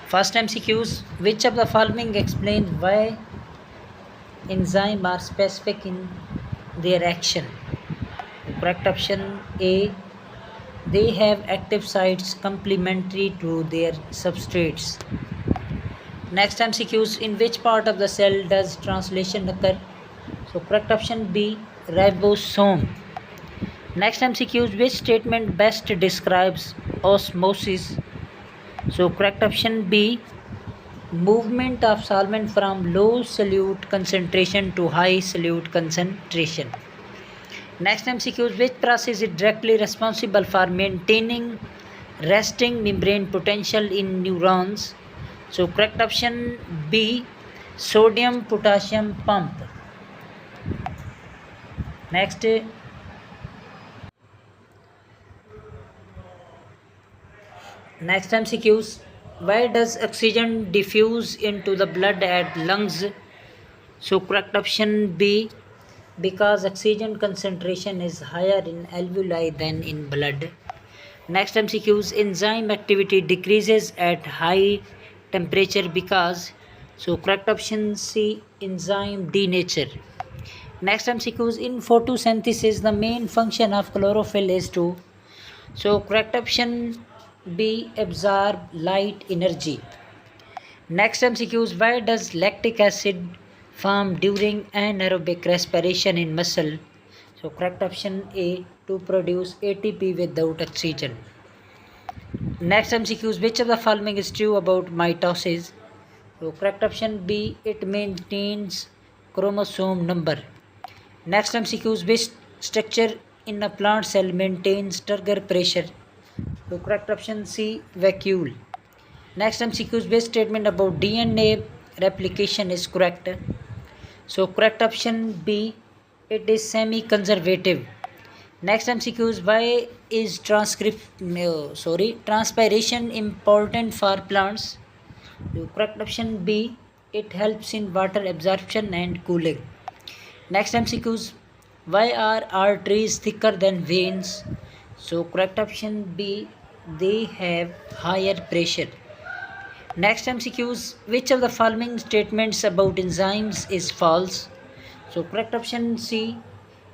First MCQs, which of the following explains why enzymes are specific in their action? Correct option A, they have active sites complementary to their substrates. Next MCQs, in which part of the cell does translation occur? So correct option B, ribosome. Next MCQs, which statement best describes osmosis? So correct option B, movement of solvent from low solute concentration to high solute concentration. Next MCQs, which process is directly responsible for maintaining resting membrane potential in neurons? So correct option B, sodium potassium pump. Next MCQs, why does oxygen diffuse into the blood at lungs? So correct option B, because oxygen concentration is higher in alveoli than in blood. Next MCQs, enzyme activity decreases at high temperature because. So correct option C, enzyme denature. Next MCQs, in photosynthesis the main function of chlorophyll is to. So correct option B, absorb light energy. Next MCQs, why does lactic acid form during anaerobic respiration in muscle? So correct option A, to produce ATP without oxygen. Next MCQs, which of the following is true about mitosis? So correct option B, it maintains chromosome number. Next MCQs, which structure in a plant cell maintains turgor pressure? So correct option C, vacuole. Next MCQs, which statement about DNA replication is correct? So correct option B, it is semi-conservative. Next MCQs, why is transpiration important for plants? So correct option B, it helps in water absorption and cooling. Next MCQs, why are arteries thicker than veins? So correct option B, they have higher pressure. Next MCQs, which of the following statements about enzymes is false? So correct option C,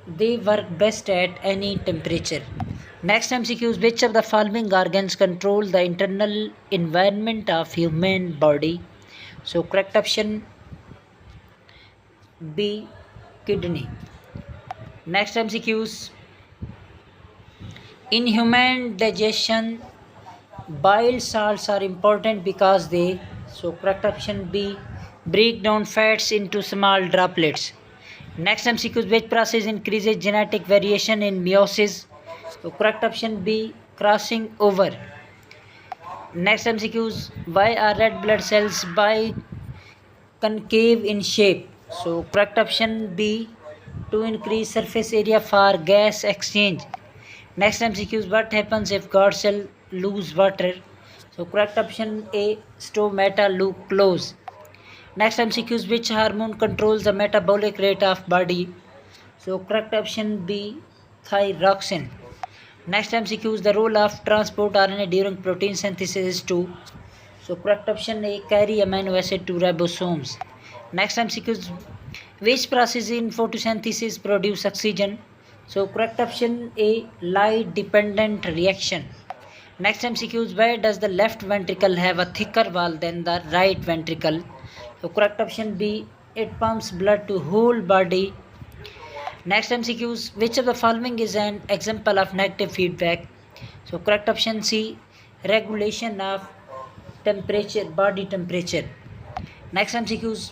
they work best at any temperature. Next MCQs, which of the following organs control the internal environment of human body? So correct option B, kidney. Next MCQs, in human digestion bile salts are important because they. So correct option B, break down fats into small droplets. Next MCQs, which process increases genetic variation in meiosis? So correct option B, crossing over. Next MCQs, why are red blood cells biconcave in shape? So correct option B, to increase surface area for gas exchange. Next MCQs, what happens if guard cell lose water? So correct option A, stomata loop close. Next MCQs, which hormone controls the metabolic rate of body? So correct option B, thyroxine. Next MCQs, the role of transport RNA during protein synthesis is to. So correct option A, carry amino acid to ribosomes. Next MCQs, which process in photosynthesis produce oxygen? So correct option A, light dependent reaction. Next MCQs, why does the left ventricle have a thicker wall than the right ventricle? So correct option B, it pumps blood to whole body. Next MCQs, which of the following is an example of negative feedback? So correct option C, regulation of temperature, body temperature. Next MCQs,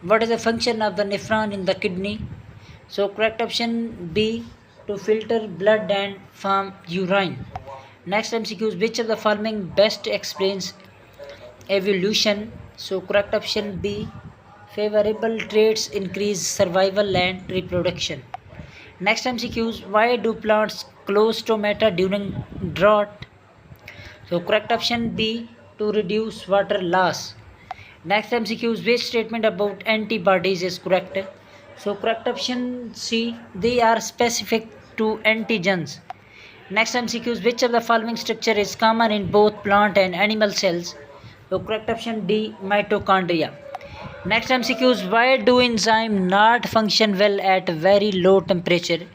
what is the function of the nephron in the kidney? So correct option B, to filter blood and form urine. Next MCQs, which of the following best explains evolution? So correct option B, favorable traits increase survival and reproduction. Next MCQs, why do plants close stomata during drought? So correct option B, to reduce water loss. Next MCQs, which statement about antibodies is correct? So correct option C, they are specific to antigens. Next MCQs, which of the following structure is common in both plant and animal cells? So correct option D, mitochondria. Next MCQ is, why do enzyme not function well at very low temperature?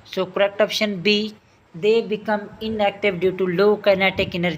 So correct option B, they become inactive due to low kinetic energy.